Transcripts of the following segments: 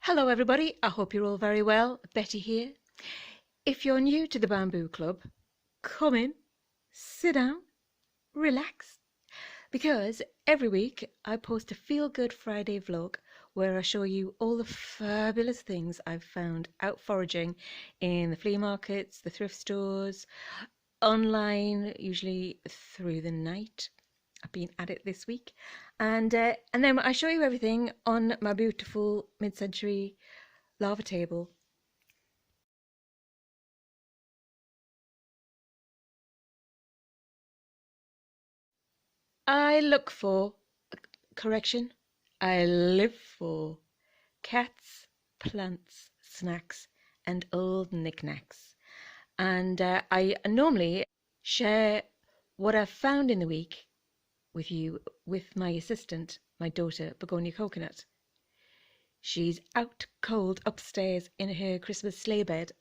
Hello everybody, I hope you're all very well. Betty here. If you're new to the Bamboo Club, come in, sit down, relax, because every week I post a Feel Good Friday vlog where I show you all the fabulous things I've found out foraging in the flea markets, the thrift stores, online, usually through the night. I've been at it this week, and then I show you everything on my beautiful mid-century lava table. I look for, correction, I live for cats, plants, snacks, and old knickknacks. And I normally share what I've found in the week with you, with my assistant, my daughter, Begonia Coconut. She's out cold upstairs in her Christmas sleigh bed.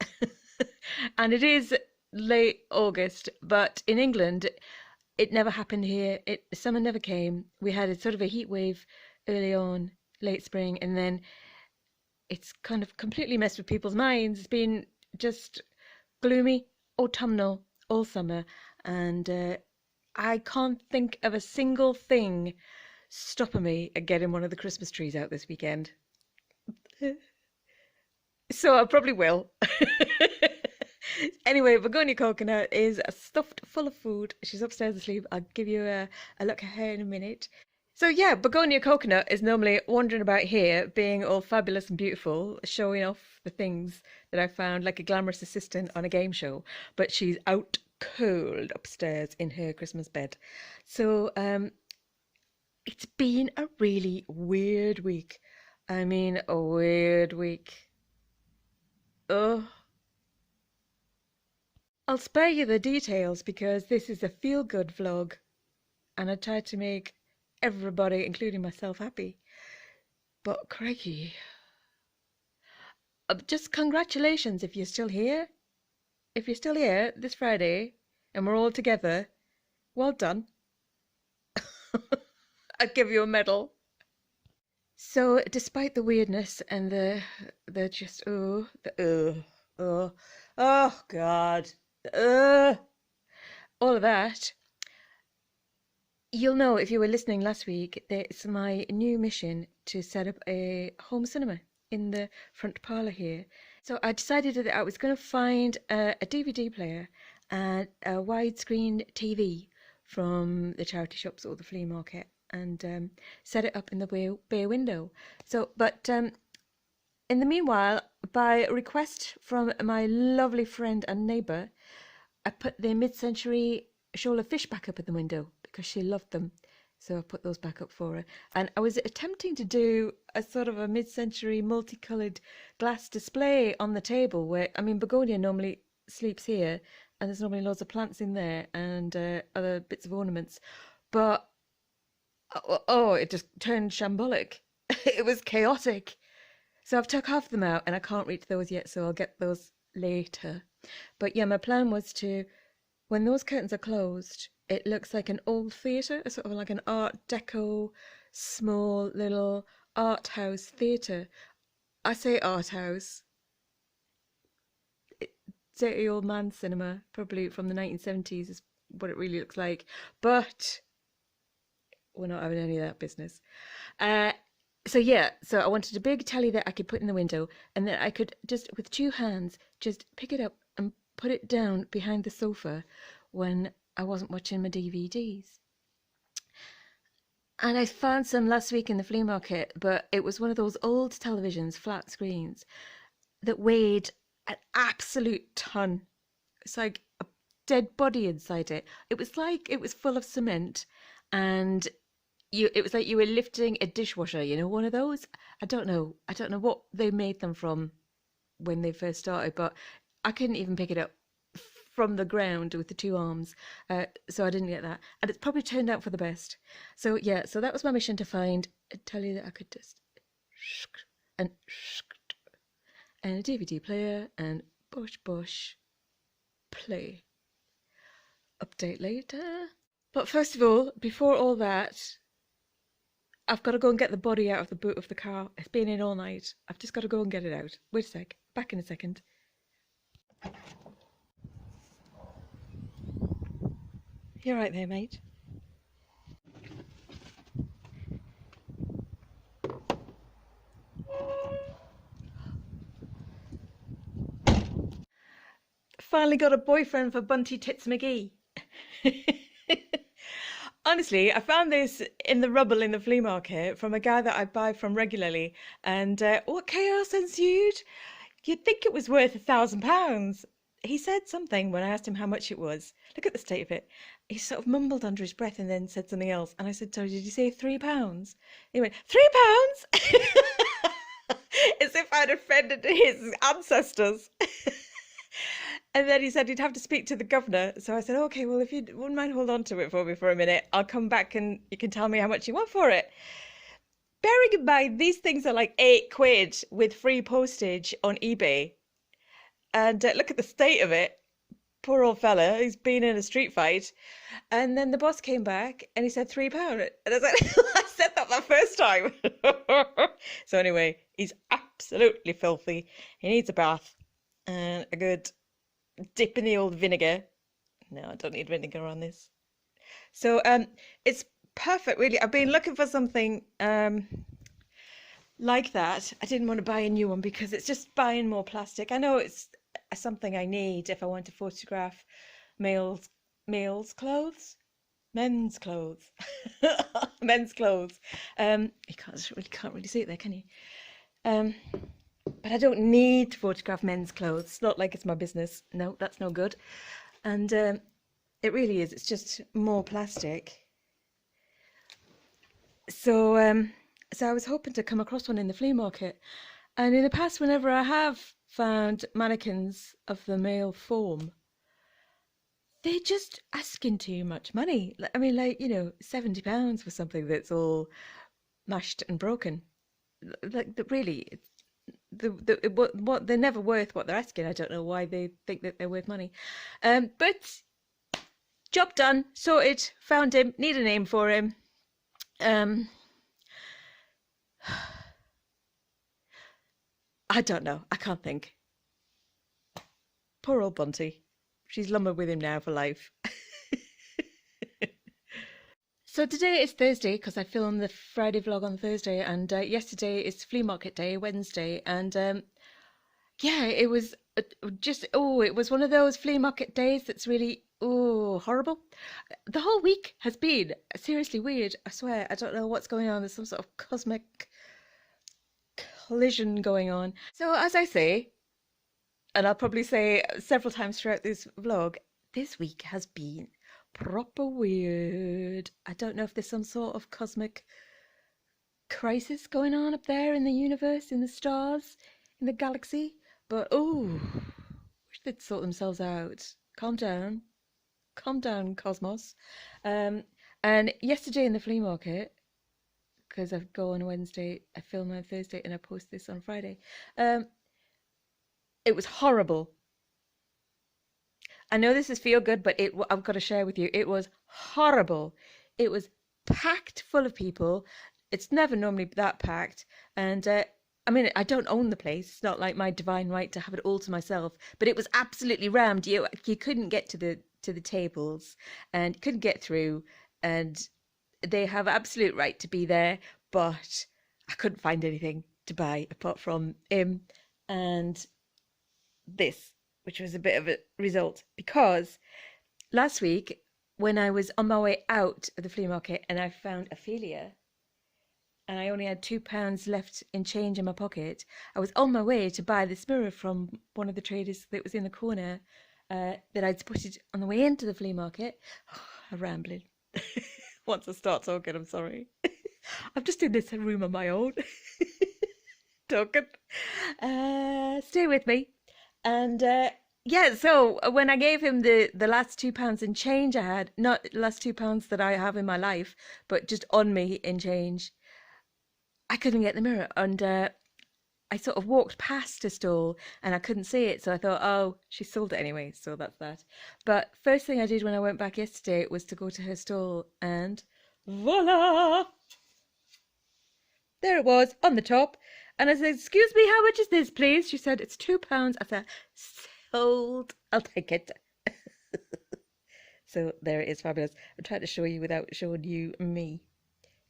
And it is late August, but in England, it never happened here. Summer never came. We had a sort of a heat wave early on, late spring, and then it's kind of completely messed with people's minds. It's been just gloomy, autumnal all summer, and I can't think of a single thing stopping me at getting one of the Christmas trees out this weekend. So I probably will. Anyway, Begonia Coconut is stuffed full of food. She's upstairs asleep. I'll give you a look at her in a minute. So yeah, Begonia Coconut is normally wandering about here, being all fabulous and beautiful, showing off the things that I found like a glamorous assistant on a game show. But she's out cold upstairs in her Christmas bed. So it's been a really weird week. I mean, a weird week. Oh. I'll spare you the details because this is a feel-good vlog and I tried to make everybody, including myself, happy. But crikey. Just congratulations if you're still here. If you're still here this Friday and we're all together, well done. I'll give you a medal. So despite the weirdness and the just oh God, all of that, you'll know if you were listening last week that it's my new mission to set up a home cinema in the front parlour here. So I decided that I was going to find a DVD player and a widescreen TV from the charity shops or the flea market and set it up in the bay window. So, but in the meanwhile, by request from my lovely friend and neighbour, I put the mid-century shoal of fish back up at the window because she loved them. So I put those back up for her. And I was attempting to do a sort of a mid-century multicoloured glass display on the table where, I mean, Begonia normally sleeps here and there's normally loads of plants in there and other bits of ornaments. But, it just turned shambolic. It was chaotic. So I've took half of them out and I can't reach those yet, so I'll get those later. But yeah, my plan was to, when those curtains are closed, it looks like an old theatre, sort of like an Art Deco, small little art house theatre. I say art house. Dirty old man cinema, probably from the 1970s is what it really looks like. But we're not having any of that business. So yeah, so I wanted a big telly that I could put in the window and that I could just, with two hands, just pick it up and put it down behind the sofa when I wasn't watching my DVDs. And I found some last week in the flea market, but it was one of those old televisions, flat screens, that weighed an absolute ton. It's like a dead body inside it. It was like it was full of cement and it was like you were lifting a dishwasher, you know, one of those. I don't know what they made them from when they first started, but I couldn't even pick it up from the ground with the two arms, so I didn't get that, and it's probably turned out for the best. So yeah, so that was my mission, to find a telly that I could just and a DVD player and bosh play. Update later. But first of all, before all that, I've got to go and get the body out of the boot of the car. It's been in all night. I've just got to go and get it out. Wait a sec. Back in a second. You're right there, mate. Finally got a boyfriend for Bunty Tits McGee. Honestly, I found this in the rubble in the flea market from a guy that I buy from regularly, and what chaos ensued? You'd think it was worth £1,000. He said something when I asked him how much it was. Look at the state of it. He sort of mumbled under his breath and then said something else. And I said, "Sorry, did you say £3?" He went, £3? As if I'd offended his ancestors. And then he said he'd have to speak to the governor. So I said, okay, well, if you wouldn't mind hold on to it for me for a minute, I'll come back and you can tell me how much you want for it. Bearing in mind, these things are like £8 with free postage on eBay. And look at the state of it. Poor old fella, he's been in a street fight. And then the boss came back and he said £3. And I was like, I said that the first time. So anyway, he's absolutely filthy. He needs a bath and a good dip in the old vinegar. No, I don't need vinegar on this. So it's perfect, really. I've been looking for something like that. I didn't want to buy a new one because it's just buying more plastic. I know it's something I need if I want to photograph men's clothes. You can't really see it there, can you? But I don't need to photograph men's clothes. It's not like it's my business. No, that's no good. And it really is. It's just more plastic. So I was hoping to come across one in the flea market. And in the past, whenever I have found mannequins of the male form, they're just asking too much money. I mean, like, you know, £70 for something that's all mashed and broken. Like, really, what they're never worth what they're asking. I don't know why they think that they're worth money. But job done, sorted, found him, need a name for him. I don't know, I can't think. Poor old Bunty. She's lumbered with him now for life. So today is Thursday because I filmed the Friday vlog on Thursday, and yesterday is flea market day, Wednesday, and yeah, it was it was one of those flea market days that's really horrible. The whole week has been seriously weird. I swear, I don't know what's going on. There's some sort of cosmic collision going on. So as I say, and I'll probably say several times throughout this vlog, this week has been proper weird. I don't know if there's some sort of cosmic crisis going on up there in the universe, in the stars, in the galaxy, but wish they'd sort themselves out. Calm down, cosmos. And yesterday in the flea market, because I go on Wednesday, I film on Thursday, and I post this on Friday, it was horrible. I know this is feel good, but I've got to share with you. It was horrible. It was packed full of people. It's never normally that packed. And I mean, I don't own the place. It's not like my divine right to have it all to myself. But it was absolutely rammed. You couldn't get to the tables, and couldn't get through. And they have absolute right to be there. But I couldn't find anything to buy apart from him and this, which was a bit of a result, because last week when I was on my way out of the flea market and I found Ophelia and I only had £2 left in change in my pocket, I was on my way to buy this mirror from one of the traders that was in the corner that I'd spotted on the way into the flea market. I'm rambling. Once I start talking, I'm sorry. I'm just in this room on my own. Talking. Stay with me. And yeah, so when I gave him the last £2 in change I had, not the last £2 that I have in my life, but just on me in change, I couldn't get the mirror. And I sort of walked past a stall and I couldn't see it. So I thought, oh, she sold it anyway. So that's that. But first thing I did when I went back yesterday was to go to her stall, and voila! there it was on the top. And I said, excuse me, how much is this, please? She said, it's £2. I said, sold. I'll take it. So there it is, fabulous. I'm trying to show you without showing you me.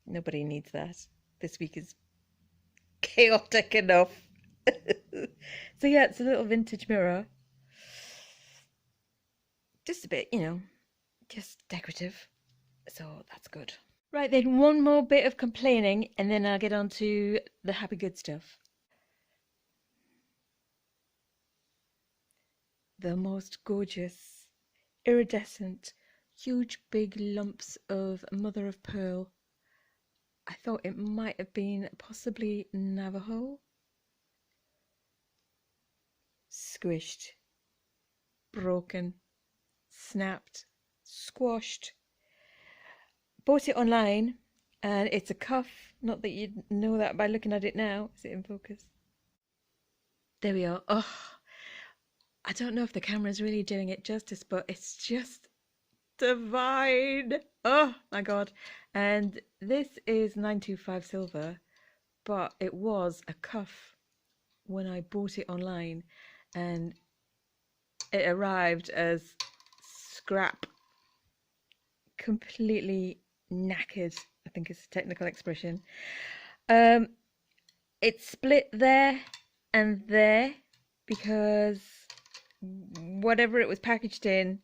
Nobody needs that. This week is chaotic enough. So yeah, it's a little vintage mirror. Just a bit, you know, just decorative. So that's good. Right then, one more bit of complaining and then I'll get on to the happy good stuff. The most gorgeous, iridescent, huge big lumps of mother of pearl. I thought it might have been possibly Navajo. Squished, broken, snapped, squashed. Bought it online and it's a cuff. Not that you'd know that by looking at it now. Is it in focus? There we are. Oh, I don't know if the camera's really doing it justice, but it's just divine. Oh my god. And this is 925 silver, but it was a cuff when I bought it online and it arrived as scrap, completely knackered, I think is the technical expression. It's split there and there because whatever it was packaged in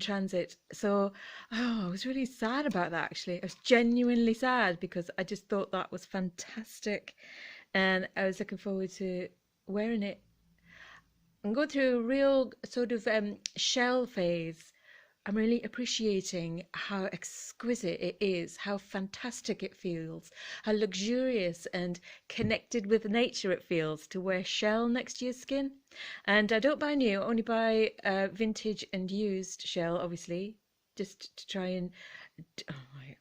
transit. So I was really sad about that, actually. I was genuinely sad because I just thought that was fantastic and I was looking forward to wearing it. I'm going through a real sort of shell phase. I'm really appreciating how exquisite it is, how fantastic it feels, how luxurious and connected with nature it feels to wear shell next to your skin. And I don't buy new, I only buy vintage and used shell, obviously, just to try and... Oh,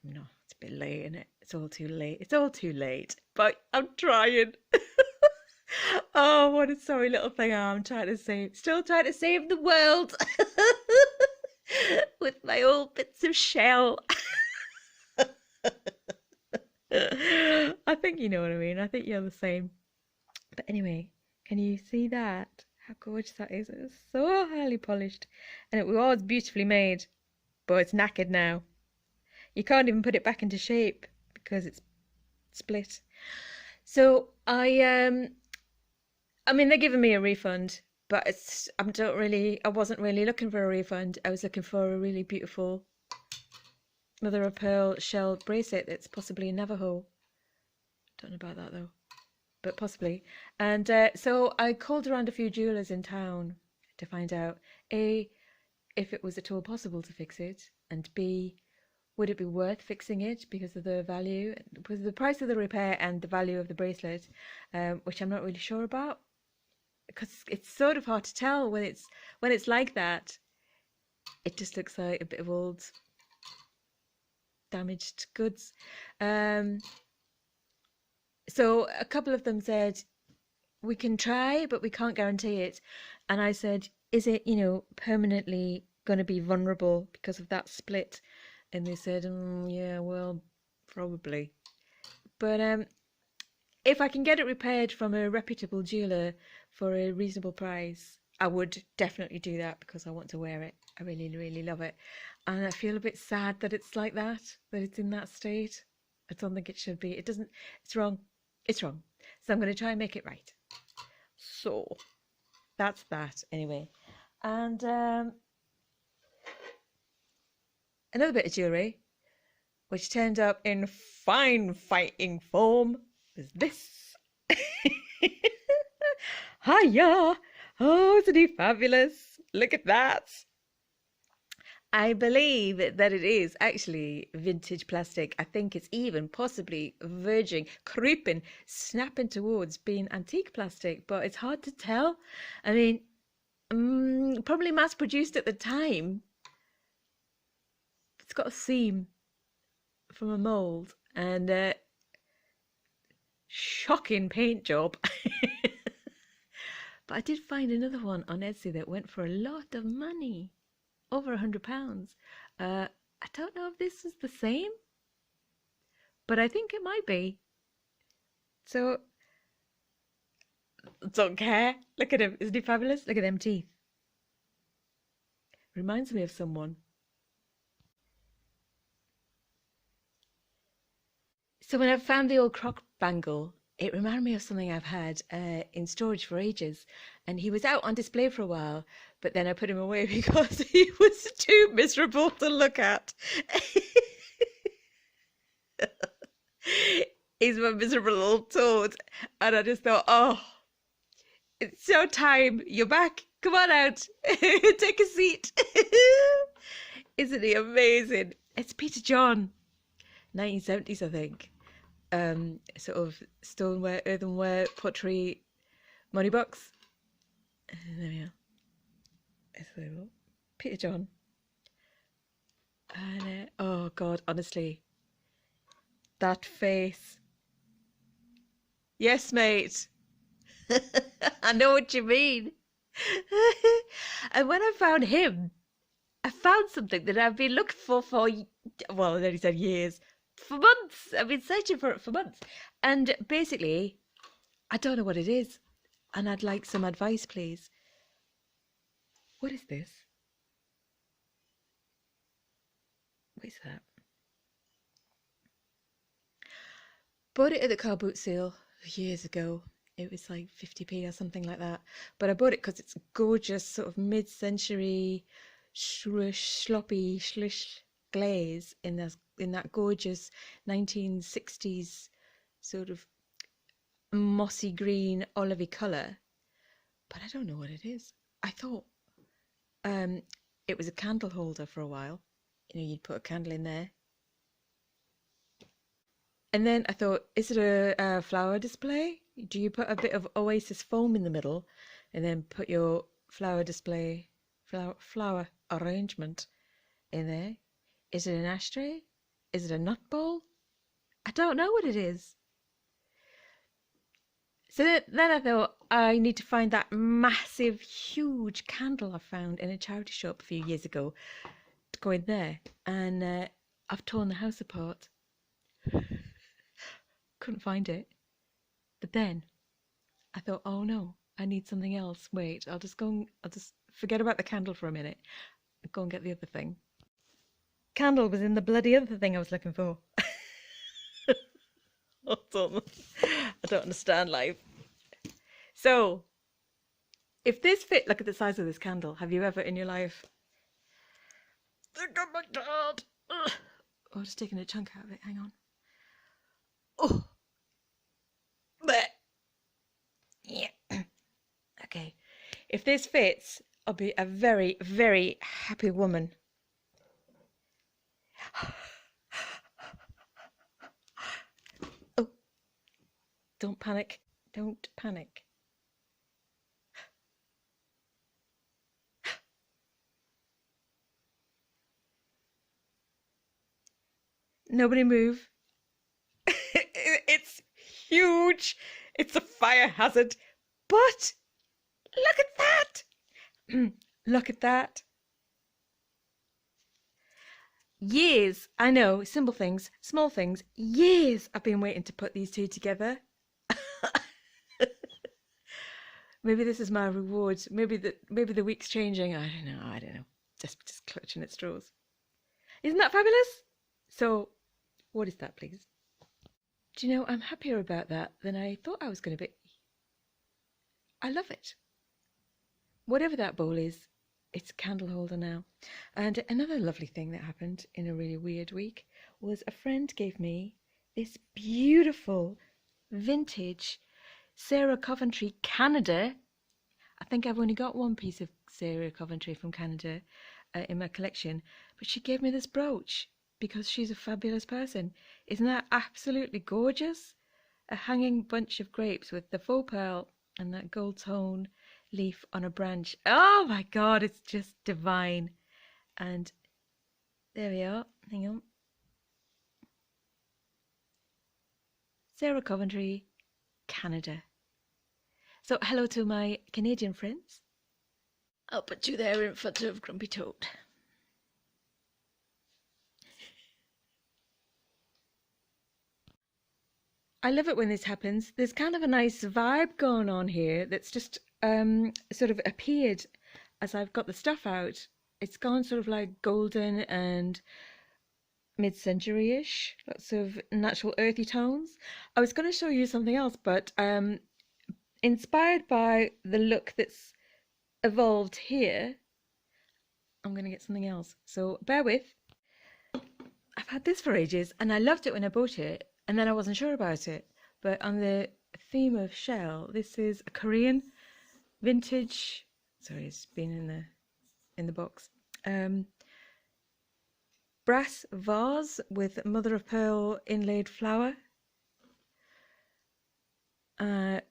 no, it's a bit late, isn't it? It's all too late. It's all too late, but I'm trying. Oh, what a sorry little thing I'm trying to save. Still trying to save the world. With my old bits of shell. I think you know what I mean. I think you're the same. But anyway, can you see that? How gorgeous that is. It's so highly polished. And it was beautifully made. But it's knackered now. You can't even put it back into shape because it's split. So I mean, they're giving me a refund. But I wasn't really looking for a refund. I was looking for a really beautiful mother of pearl shell bracelet that's possibly Navajo. Don't know about that though, but possibly. And so I called around a few jewelers in town to find out A, if it was at all possible to fix it, and B, would it be worth fixing it because of the value, because of the price of the repair and the value of the bracelet, which I'm not really sure about. Because it's sort of hard to tell when it's like that. It just looks like a bit of old damaged goods. So a couple of them said, we can try, but we can't guarantee it. And I said, is it, you know, permanently going to be vulnerable because of that split? And they said, yeah, well, probably. But if I can get it repaired from a reputable jeweler for a reasonable price, I would definitely do that because I want to wear it. I really, really love it. And I feel a bit sad that it's like that it's in that state. I don't think it should be. It doesn't, it's wrong. It's wrong. So I'm going to try and make it right. So that's that anyway. And another bit of jewellery, which turned up in fine fighting form, was this. Hiya! Oh, isn't he fabulous? Look at that. I believe that it is actually vintage plastic. I think it's even possibly verging, creeping, snapping towards being antique plastic, but it's hard to tell. I mean, probably mass produced at the time. It's got a seam from a mold and shocking paint job. But I did find another one on Etsy that went for a lot of money, over £100. I don't know if this is the same, but I think it might be. So, don't care. Look at him. Isn't he fabulous? Look at them teeth. Reminds me of someone. So when I found the old croc bangle, it reminded me of something I've had in storage for ages. And he was out on display for a while, but then I put him away because he was too miserable to look at. He's my miserable old toad. And I just thought, oh, it's your time. You're back. Come on out. Take a seat. Isn't he amazing? It's Peter John, 1970s, I think. Sort of stoneware, earthenware, pottery, money box. There we are. So, Peter John. And oh God, honestly, that face. Yes, mate. I know what you mean. And when I found him, I found something that I've been looking for, well, then he said years, for months. I've been searching for it for months. And basically, I don't know what it is. And I'd like some advice, please. What is this? What is that? Bought it at the car boot sale years ago. It was like 50p or something like that. But I bought it because it's gorgeous, sort of mid-century, sloppy, schlish glaze in that gorgeous 1960s sort of mossy green, olivey colour. But I don't know what it is. I thought it was a candle holder for a while. You know, you'd put a candle in there. And then I thought, is it a flower display? Do you put a bit of Oasis foam in the middle and then put your flower display, flower arrangement in there? Is it an ashtray? Is it a nut bowl? I don't know what it is. So then I thought, I need to find that massive, huge candle I found in a charity shop a few years ago. To go in there. And I've torn the house apart. Couldn't find it. But then I thought, oh no, I need something else. Wait, I'll just forget about the candle for a minute and go and get the other thing. Candle was in the bloody other thing I was looking for. I don't understand life. So, if this fit, look at the size of this candle. Have you ever in your life? Look at my dad. Oh, I'm just taking a chunk out of it. Hang on. Oh. Yeah. Okay. If this fits, I'll be a very, very happy woman. Oh. Don't panic. Don't panic. Nobody move. It's huge. It's a fire hazard. But look at that. Look at that. Years, I know, simple things, small things, years I've been waiting to put these two together. Maybe this is my reward. Maybe the week's changing. I don't know. Just clutching at straws. Isn't that fabulous? So, what is that, please? Do you know, I'm happier about that than I thought I was going to be. I love it. Whatever that bowl is, it's a candle holder now. And another lovely thing that happened in a really weird week was a friend gave me this beautiful vintage Sarah Coventry Canada. I think I've only got one piece of Sarah Coventry from Canada in my collection, but she gave me this brooch because she's a fabulous person. Isn't that absolutely gorgeous? A hanging bunch of grapes with the faux pearl and that gold tone leaf on a branch. Oh my God, it's just divine. And there we are. Hang on. Sarah Coventry, Canada. So hello to my Canadian friends. I'll put you there in front of Grumpy Toad. I love it when this happens. There's kind of a nice vibe going on here that's just sort of appeared as I've got the stuff out. It's gone sort of like golden and mid-century-ish, lots of natural earthy tones. I was going to show you something else, but inspired by the look that's evolved here, I'm going to get something else. So bear with. I've had this for ages and I loved it when I bought it, and then I wasn't sure about it. But on the theme of shell, this is a Korean vintage, sorry, it's been in the box, brass vase with mother of pearl inlaid flower. I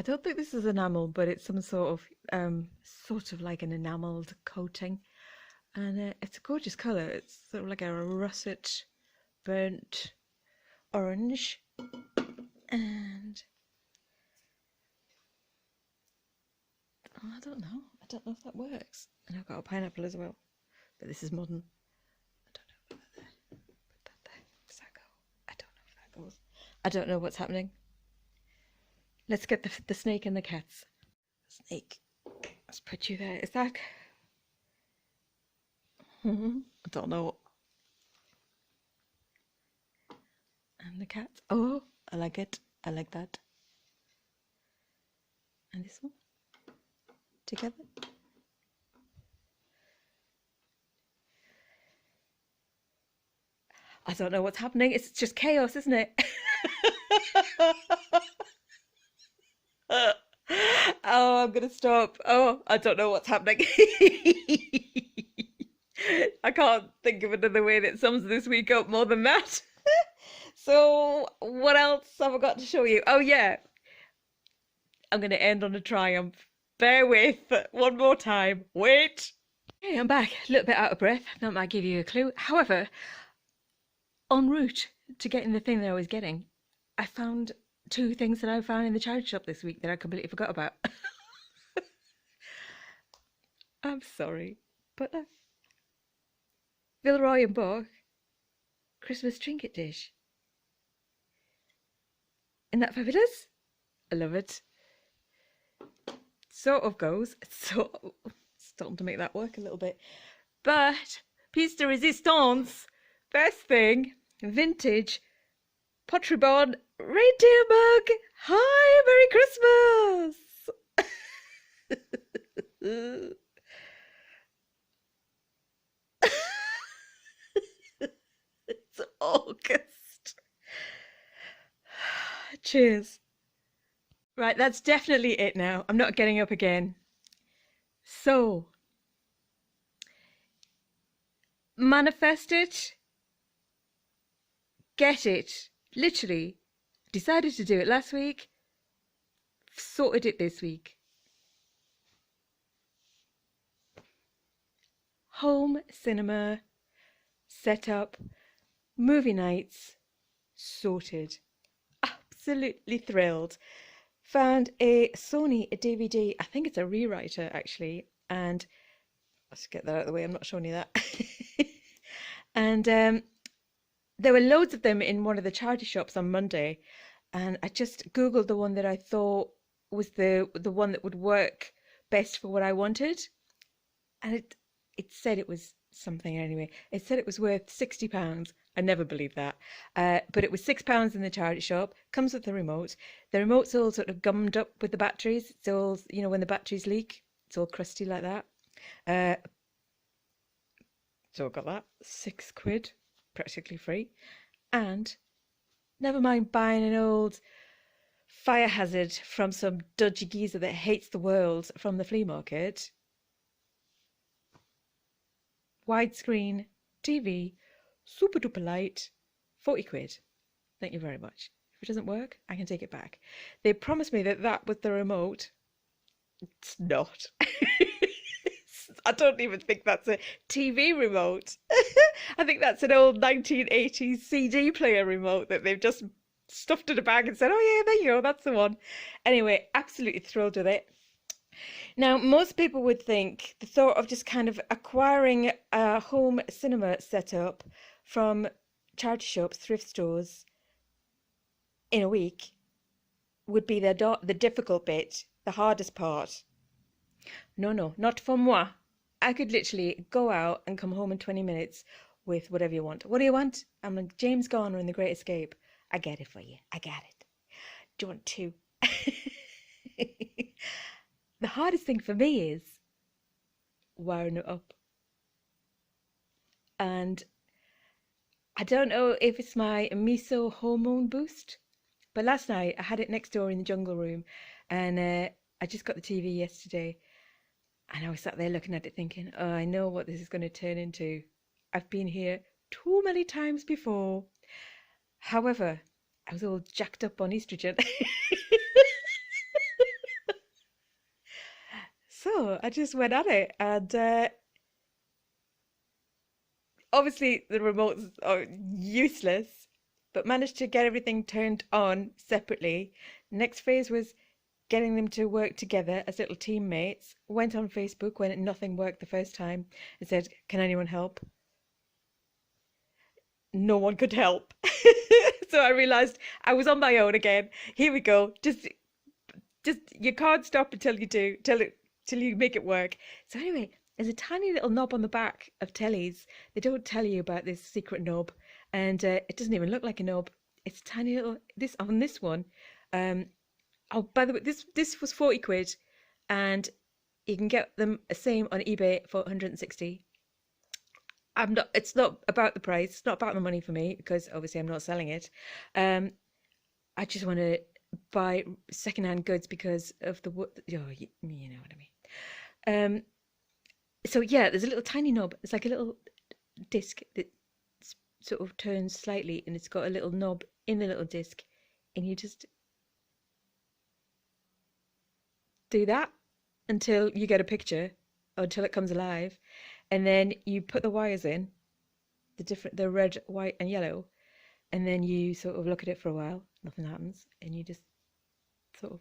don't think this is enamel, but it's some sort of like an enameled coating, and it's a gorgeous color. It's sort of like a russet burnt orange, and I don't know if that works. And I've got a pineapple as well, but this is modern. I don't know if that there. Put that there. Does that go? I don't know if that goes. I don't know what's happening. Let's get the snake and the cats. Snake. Let's put you there. Is that? I don't know. And the cat. Oh, I like it. I like that. And this one. Together. I don't know what's happening. It's just chaos, isn't it? Oh, I'm gonna stop. Oh, I don't know what's happening. I can't think of another way that sums this week up more than that. So, what else have I got to show you? Oh, yeah. I'm going to end on a triumph. Bear with. One more time. Wait. Okay, I'm back. A little bit out of breath. That might give you a clue. However, en route to getting the thing that I was getting, I found two things that I found in the charity shop this week that I completely forgot about. I'm sorry, but Villeroy and Boch Christmas trinket dish. Isn't that fabulous? I love it. Sort of goes. So starting to make that work a little bit. But piece de resistance. First thing, vintage pottery barn reindeer mug. Hi, Merry Christmas. It's August. Cheers. Right, that's definitely it now. I'm not getting up again. So, manifest it, get it. Literally, decided to do it last week, sorted it this week. Home cinema, setup, movie nights, sorted. Absolutely thrilled. Found a Sony DVD. I think it's a rewriter actually, and let's get that out of the way. I'm not showing you that. And there were loads of them in one of the charity shops on Monday, and I just googled the one that I thought was the one that would work best for what I wanted, and it said it was something anyway. It said it was worth £60. I never believed that. But it was £6 in the charity shop. Comes with the remote. The remote's all sort of gummed up with the batteries. It's all, you know, when the batteries leak, it's all crusty like that. So I got that. £6, practically free. And never mind buying an old fire hazard from some dodgy geezer that hates the world from the flea market. Widescreen TV, super duper light, £40. Thank you very much. If it doesn't work, I can take it back. They promised me that that was the remote. It's not. I don't even think that's a TV remote. I think that's an old 1980s CD player remote that they've just stuffed in a bag and said, oh yeah, there you go, that's the one. Anyway, absolutely thrilled with it. Now, most people would think the thought of just kind of acquiring a home cinema setup from charity shops, thrift stores, in a week would be the difficult bit, the hardest part. No, not for moi. I could literally go out and come home in 20 minutes with whatever you want. What do you want? I'm like James Garner in The Great Escape. I get it for you. I got it. Do you want two? The hardest thing for me is wiring it up. And I don't know if it's my miso hormone boost, but last night I had it next door in the jungle room, and I just got the TV yesterday, and I was sat there looking at it thinking, oh, I know what this is going to turn into. I've been here too many times before. However, I was all jacked up on estrogen. So I just went at it, and obviously the remotes are useless, but managed to get everything turned on separately. Next phase was getting them to work together as little teammates. Went on Facebook when nothing worked the first time and said, can anyone help? No one could help. So I realized I was on my own again. Here we go. Just you can't stop until you do, till you make it work. So anyway, there's a tiny little knob on the back of tellies. They don't tell you about this secret knob, and it doesn't even look like a knob. It's a tiny little this one. Oh, by the way, this was 40 quid, and you can get them the same on eBay for 160. It's not about the price. It's not about the money for me, because obviously I'm not selling it. I just want to buy secondhand goods because of the you know what I mean. So yeah, there's a little tiny knob. It's like a little disc that sort of turns slightly, and it's got a little knob in the little disc, and you just do that until you get a picture, or until it comes alive, and then you put the wires in, the red, white, and yellow, and then you sort of look at it for a while. Nothing happens, and you just sort of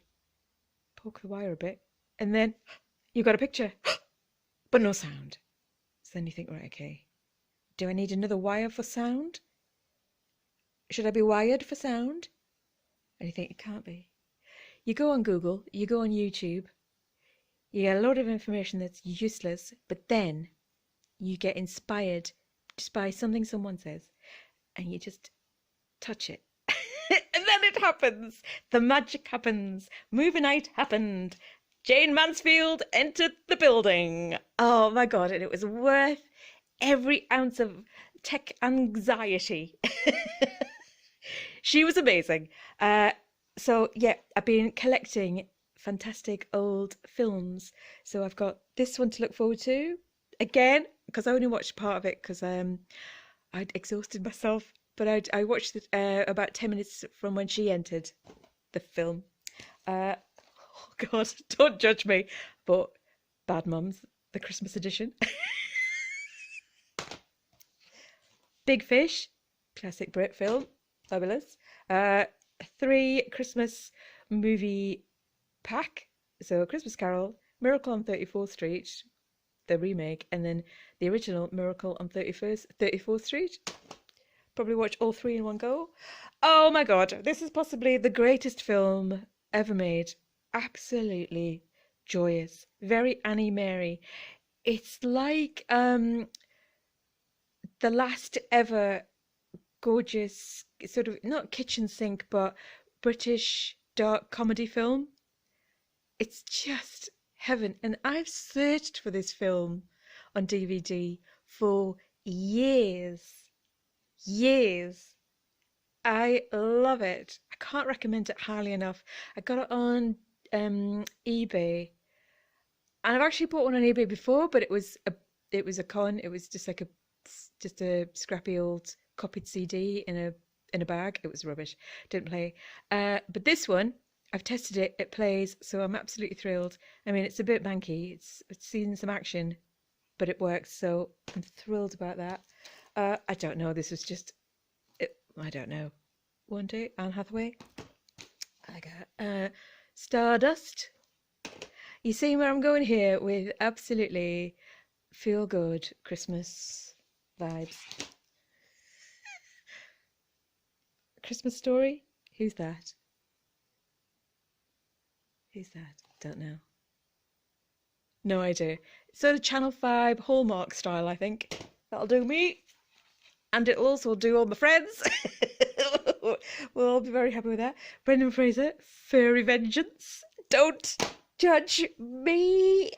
poke the wire a bit, and then you got a picture, but no sound. So then you think, right, okay, do I need another wire for sound? Should I be wired for sound? And you think, it can't be. You go on Google, you go on YouTube, you get a lot of information that's useless, but then you get inspired just by something someone says, and you just touch it. And then it happens. The magic happens. Movie night happened. Jane Mansfield entered the building. Oh my God, and it was worth every ounce of tech anxiety. She was amazing. So yeah, I've been collecting fantastic old films. So I've got this one to look forward to again, because I only watched part of it because I'd exhausted myself. But I watched it about 10 minutes from when she entered the film. Oh God, don't judge me. But Bad Mums, the Christmas edition. Big Fish, classic Brit film, fabulous. 3 Christmas movie pack. So Christmas Carol, Miracle on 34th Street, the remake, and then the original Miracle on 34th Street. Probably watch all 3 in one go. Oh my God, this is possibly the greatest film ever made. Absolutely joyous. Very Annie Mary. It's like the last ever gorgeous sort of, not kitchen sink, but British dark comedy film. It's just heaven. And I've searched for this film on DVD for years. I love it. I can't recommend it highly enough. I got it on eBay, and I've actually bought one on eBay before, but it was a con. It was just like a scrappy old copied CD in a bag. It was rubbish. Didn't play. But this one, I've tested it. It plays, so I'm absolutely thrilled. I mean, it's a bit manky. It's seen some action, but it works. So I'm thrilled about that. I don't know. This was just, I don't know. One day, Anne Hathaway. I got Stardust. You see where I'm going here with absolutely feel good Christmas vibes. Christmas Story. Who's that? Who's that? Don't know. No idea. Sort of Channel 5 Hallmark style, I think. That'll do me. And it'll also do all my friends. We'll all be very happy with that. Brendan Fraser, Furry Vengeance. Don't judge me.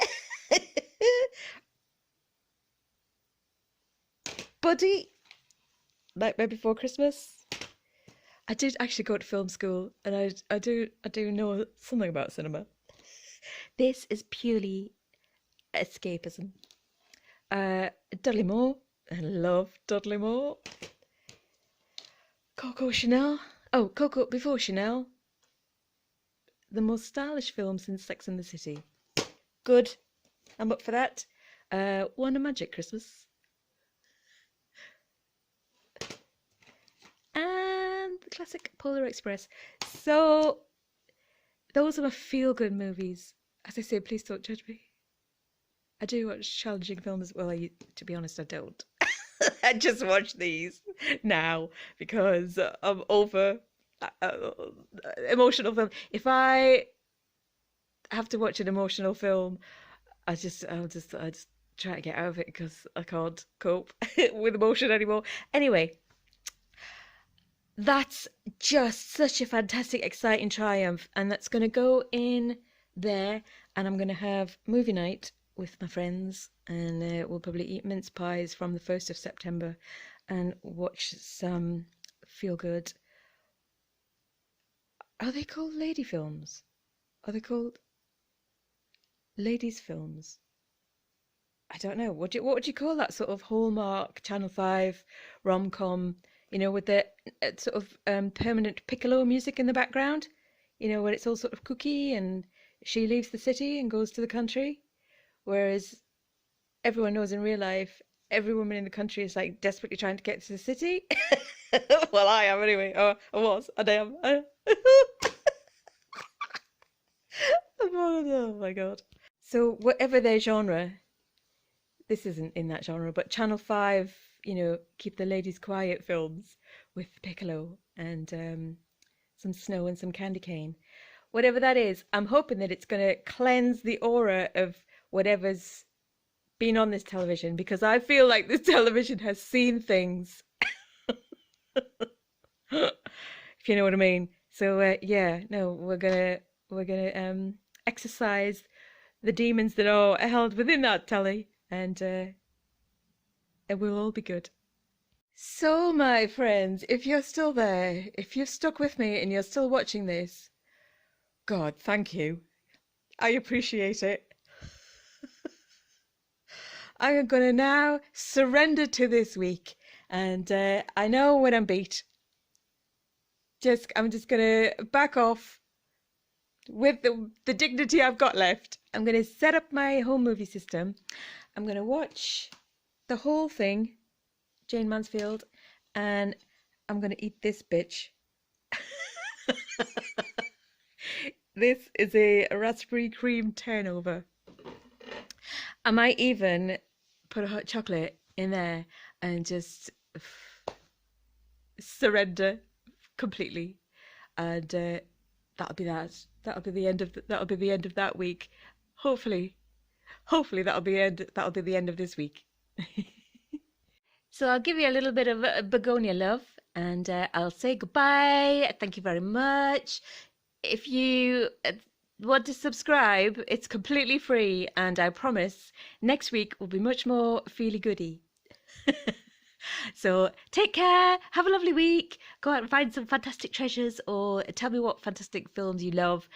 Buddy, Nightmare Before Christmas. I did actually go to film school, and I do know something about cinema. This is purely escapism. Dudley Moore. I love Dudley Moore. Coco Chanel. Oh, Coco before Chanel. The most stylish film since Sex and the City. Good. I'm up for that. Wonder Magic Christmas. And the classic Polar Express. So, those are my feel-good movies. As I say, please don't judge me. I do watch challenging films. Well, to be honest, I don't. I just watch these now because I'm over emotional film. If I have to watch an emotional film, I'll just try to get out of it because I can't cope with emotion anymore. Anyway, that's just such a fantastic, exciting triumph, and that's going to go in there, and I'm going to have movie night with my friends, and we'll probably eat mince pies from the 1st of September and watch some feel good. Are they called lady films? Are they called ladies films? I don't know. What would you call that sort of Hallmark Channel 5 rom-com, with the sort of permanent piccolo music in the background, where it's all sort of kooky and she leaves the city and goes to the country? Whereas everyone knows in real life, every woman in the country is like desperately trying to get to the city. Well, I am anyway. Oh, I was. I am. Oh my God. So whatever their genre, this isn't in that genre, but Channel 5, keep the ladies quiet films with Piccolo and some snow and some candy cane. Whatever that is, I'm hoping that it's going to cleanse the aura of whatever's been on this television, because I feel like this television has seen things. If you know what I mean. So yeah, no, we're gonna exercise the demons that are held within that telly, and it will all be good. So, my friends, if you're still there, if you've stuck with me and you're still watching this, God, thank you. I appreciate it. I am going to now surrender to this week, and I know when I'm beat. I'm just going to back off with the dignity I've got left. I'm going to set up my home movie system. I'm going to watch the whole thing, Jane Mansfield, and I'm going to eat this bitch. This is a raspberry cream turnover. I might even put a hot chocolate in there and just surrender completely, and that'll be that. That'll be the end of that week. Hopefully that'll be the end of this week. So I'll give you a little bit of begonia love, and I'll say goodbye. Thank you very much. If you want to subscribe, it's completely free, and I promise next week will be much more feely goody. So take care, have a lovely week, go out and find some fantastic treasures, or tell me what fantastic films you love.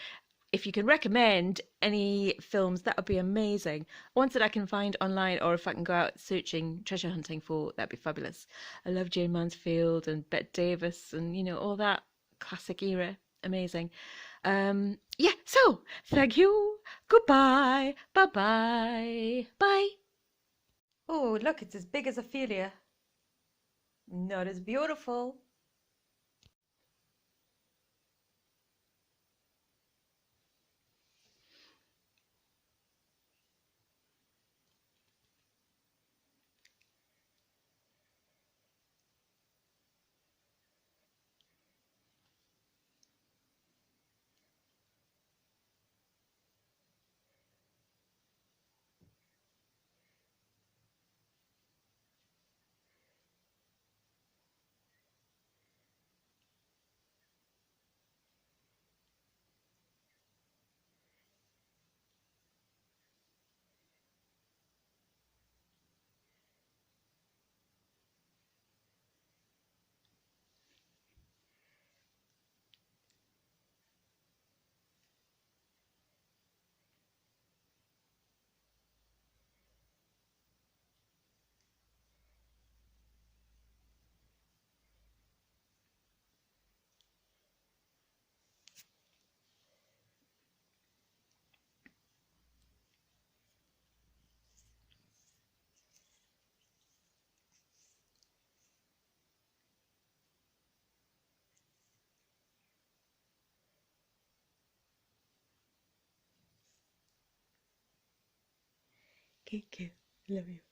If you can recommend any films, that would be amazing. Ones that I can find online, or if I can go out searching, treasure hunting for, that'd be fabulous. I love Jane Mansfield and Bette Davis and, all that classic era. Amazing. Yeah, so thank you. Goodbye. Bye-bye. Bye. Oh, look, it's as big as Ophelia. Not as beautiful. Thank you. Love you.